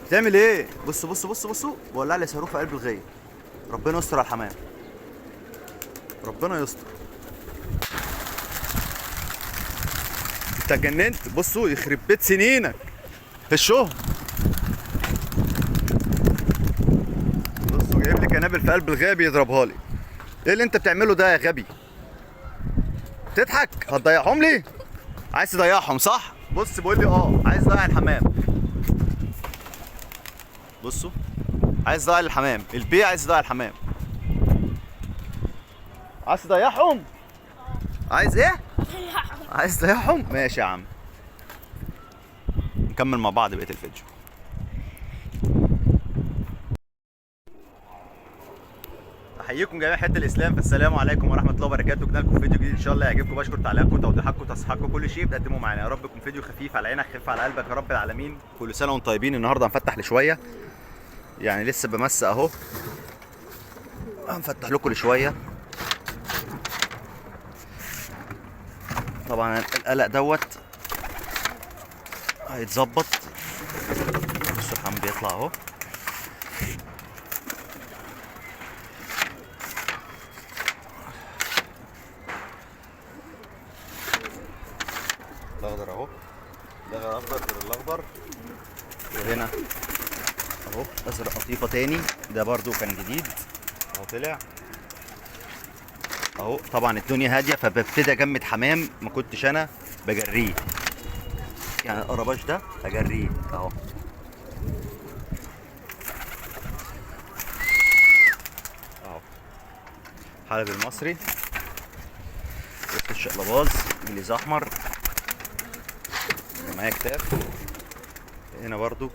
بتعمل ايه؟ بص بص بص بصوا، بولع لي صاروخ في قلب الغيه. ربنا يستر على الحمام. ربنا يستر. انت اتجننت؟ بصوا يخرب بيت سنينك في الشهر. بصوا جايب لي كنابل في قلب الغيه بيضربها لي. ايه اللي انت بتعمله ده يا غبي؟ تضحك؟ هتضيعهم لي؟ عايز تضيعهم صح؟ بص بيقول لي عايز تضيع الحمام. بصوا عايز تضيع الحمام، البيع عايز يضيع الحمام. عايز تضيعهم؟ عايز ايه؟ عايز تضيعهم؟ ماشي يا عم. نكمل مع بعض بقية الفيديو. احييكم جميع حته الاسلام، فالسلام عليكم ورحمه الله وبركاته. جبنا لكم فيديو جديد ان شاء الله يعجبكم. بشكر تعليقاتكم وتوضيحاتكم وتصحيحاتكم، كل شيء بتقدموه معانا. يا رب يكون فيديو خفيف على عينك خفيف على قلبك يا رب العالمين. كل سنه وانتم طيبين. النهارده هنفتح لشويه، يعني لسه بمس اهو. هنفتح لكم لشويه. طبعا القلق دوت هيتظبط. بصوا الحمام بيطلع اهو. الاخضر اهو، ده غير اخضر غير الاخضر. وهنا اهو ازرق قطيفه تاني، ده برضو كان جديد اهو طلع اهو. طبعا الدنيا هاديه فببتدي اجمد حمام ما كنتش انا بجريه، يعني القرباش ده اجريه اهو. اهو حلب المصري، وسط الشقلباز انجليزي احمر، معايا كتاف. هنا برضو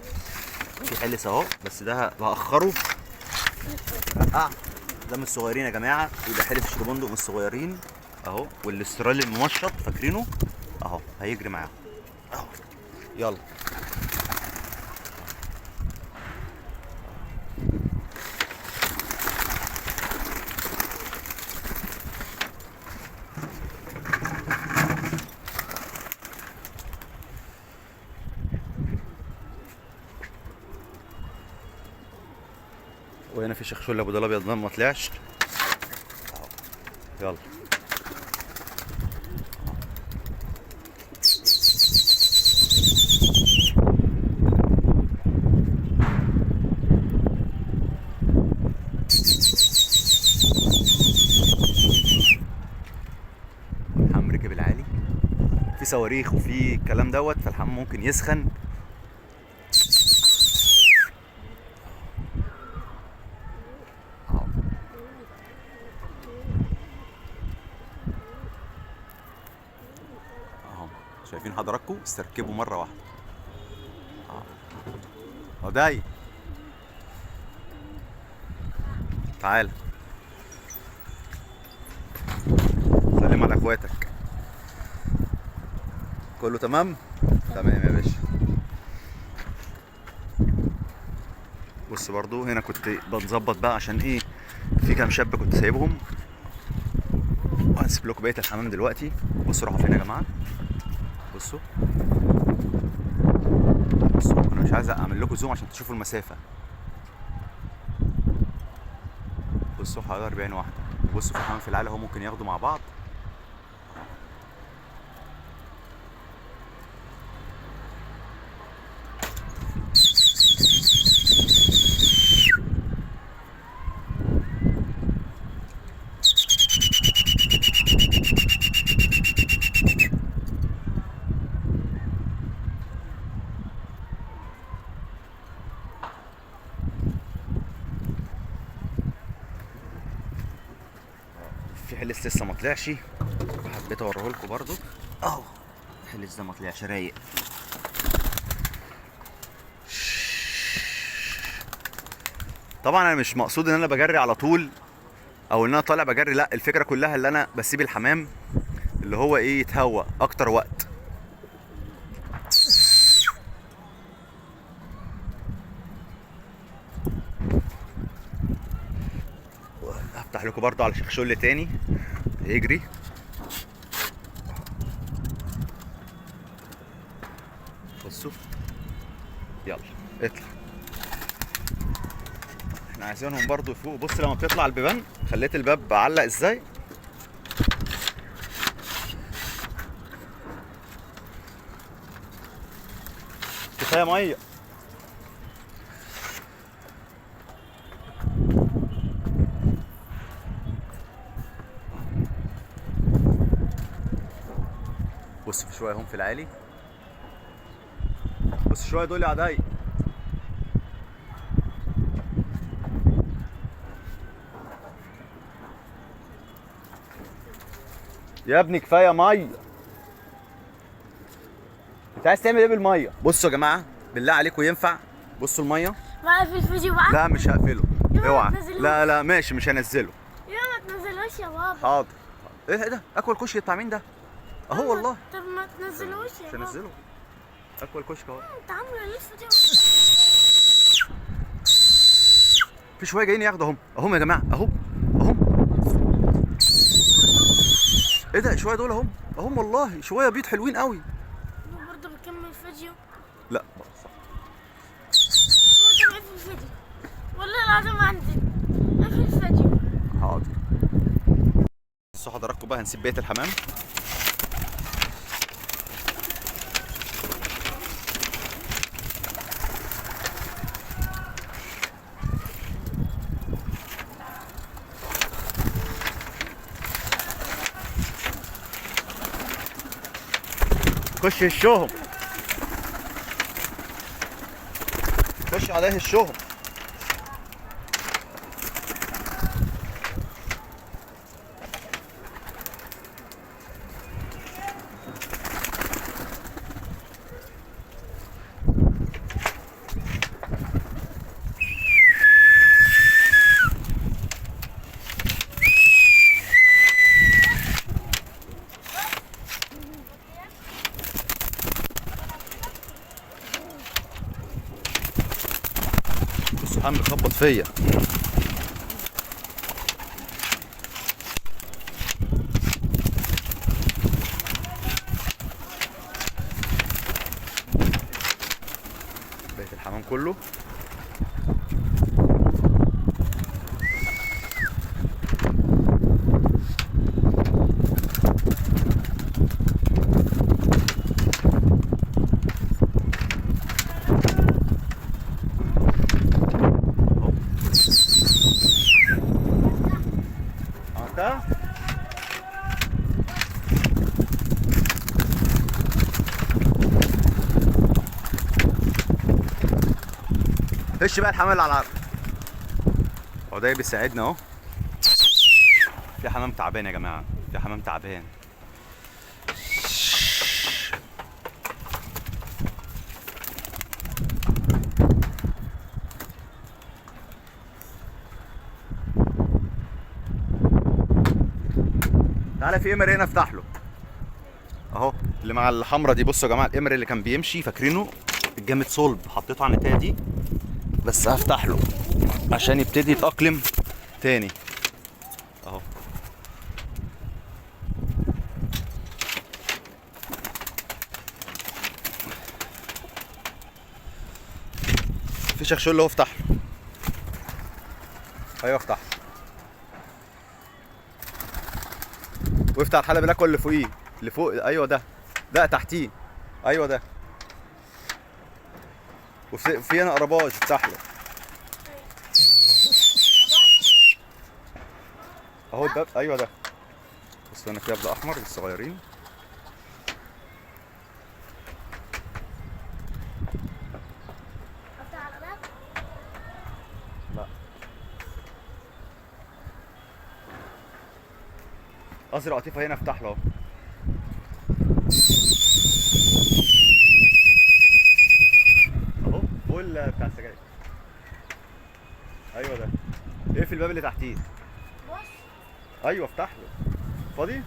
في حلس اهو، بس ده هاخره. ده من الصغيرين يا جماعه، وده حلف شربندق من الصغيرين اهو. والاسترالي الممشط فاكرينه اهو، هيجري معاهم اهو. يلا وهنا في شخشول ابو ده الابيض ده ما طلعش اهو. يلا الحمام ركب العالي، في صواريخ وفي الكلام دوت، فالحمام ممكن يسخن. اهو اهو شايفين حضراتكم؟ استركبوا مره واحده اهو. داي تعال سلم على اخواتك. كله تمام؟ تمام يا باشا. بص برضو هنا كنت بنظبط بقى عشان ايه، في كام شاب كنت سايبهم، وهنسيب لكم بقيه الحمام دلوقتي. بصوا راحوا فين يا جماعه؟ بصوا بصوا، انا مش عايز اعمل لكم زوم عشان تشوفوا المسافه. بصوا حوالي 40 واحده. بصوا في حمام في العالي اهو، ممكن ياخدوا مع بعض. في حلس لسه ما طلعش، حبيت اوريه لكم برضو اهو. الحلس ده ما طلعش رايق. طبعا انا مش مقصود ان انا بجري على طول او ان انا طالع بجري، لا، الفكره كلها اللي انا بسيب الحمام اللي هو ايه يتهوى اكتر وقت. هفتح لكم برضو على شخشول تاني يجري. بصوا يلا اطلع احنا عايزينهم برضو يفوقوا. بص لما بتطلع البيبان خليت الباب علق ازاي. كفايه ميه. بص في شويه هم في العالي. بص شويه دول يا عداي. يا ابني كفايه ميه. انت عايز تعمل ايه بالميه؟ بصوا يا جماعه بالله عليكم ينفع؟ بصوا الميه. بقى في الفيديو بقى؟ لا مش هقفله. اوعى. ما تنزلوش. لا ماشي مش هنزله. ما تنزلوش يا بابا. حاضر. ايه ده؟ اكل كشري بتاع مين ده؟ اهو والله. طب ما تنزلوش يا مش بابا. هنزله. اكل كشك اهو. انت عامله ليه الفيديو؟ في شويه جايين ياخدوا اهم يا جماعه اهم. ايه ده شويه دول اهم والله شويه بيض حلوين قوي. برضه بكمل الفيديو. لا ما في الفيديو والله العظيم عندي في الفيديو. حاضر. بصوا حضراتكم بقى هنسيب بيت الحمام. خش الشهم. خش عليه الشهم. بصوا حمل خبط فيا. بيت الحمام كله. خش بقى الحمام اللي على العرض. هو ده بيساعدنا اهو. في حمام تعبان يا جماعه. في حمام تعبان. تعالى في امر هنا افتح له اهو اللي مع الحمرا دي. بصوا يا جماعه الامر اللي كان بيمشي فاكرينه الجامد صلب حطيته على النتايه دي. بس هفتح له عشان يبتدي يتأقلم تاني اهو. في شخشول اللي هو افتح له. ايوه افتح وافتح الحلبة الاكل اللي فوقيه اللي فوق. ايوه ده تحتيه. ايوه ده. وفي هنا قرباج افتح له اهو الباب. ايوه ده. بص هنا في ابله احمر للصغيرين. افتح على الباب؟ لا ازرق قطيفه هنا افتح له اهو. اهو فول بتاع السجاير. ايوه ده. اقفل الباب اللي تحتيه. بص. ايوه افتح له. فاضي؟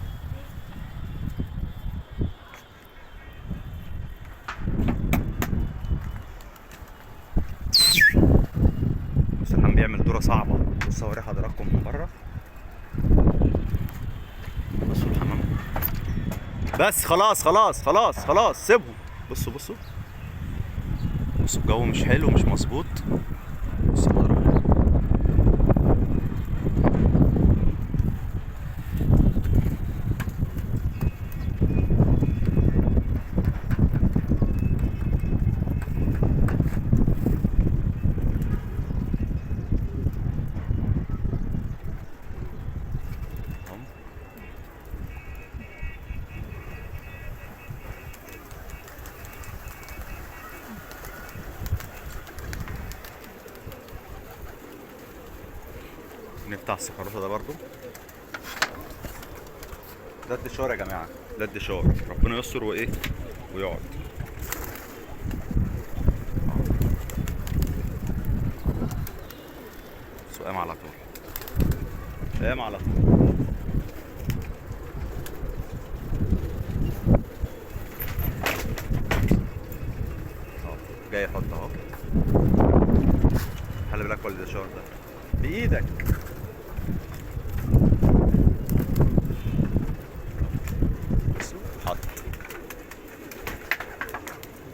بص الحمام بيعمل دوره صعبه. بص اوري حضراتكم من بره. بصوا الحمام. بس خلاص سيبهم. بصوا بصوا الجو مش حلو مش مظبوط. بصوا حضراتكم نفتح السكروته ده برضو. ده الدشار يا جماعه، ده الدشار، ربنا يستر وايه ويقعد. بس قام على طول، قام على طول. جاي يحط اهو. خلي بالك والدشار ده بايدك. حط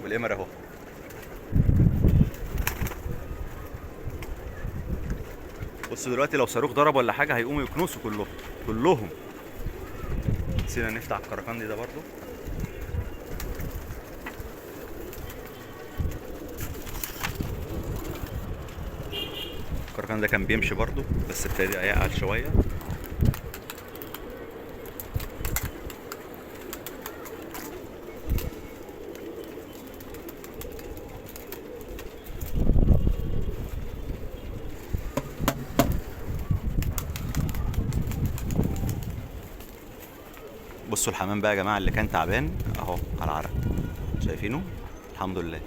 والقمر اهو. بص دلوقتي لو صاروخ ضرب ولا حاجه هيقوموا يكنسوا كلهم. نسينا نفتح الكركندي ده برضو. الكركندي ده كان بيمشي برضو بس ابتدى يعقل شويه. بصوا الحمام بقى يا جماعه اللي كان تعبان اهو على العرق، شايفينه؟ الحمد لله.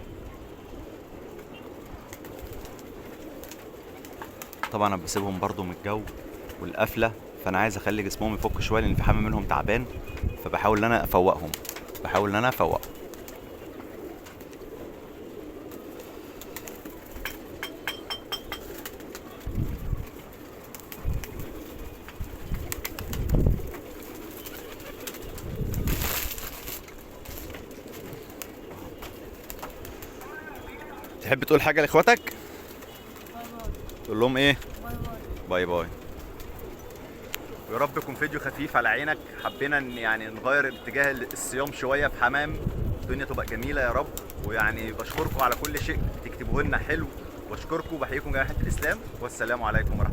طبعا انا بسيبهم برضو من الجو والقفله، فانا عايز اخلي جسمهم يفك شويه لان في حمام منهم تعبان، فبحاول ان انا افوقهم، تحب تقول حاجه لاخواتك؟ تقول لهم ايه؟ باي باي. يا رب يكون فيديو خفيف على عينك. حبينا ان يعني نغير اتجاه الصيام شويه في حمام، الدنيا تبقى جميله يا رب. ويعني بشكركم على كل شيء تكتبوه لنا حلو، بشكركم، بحييكم جميعا الاسلام، والسلام عليكم ورحمه الله.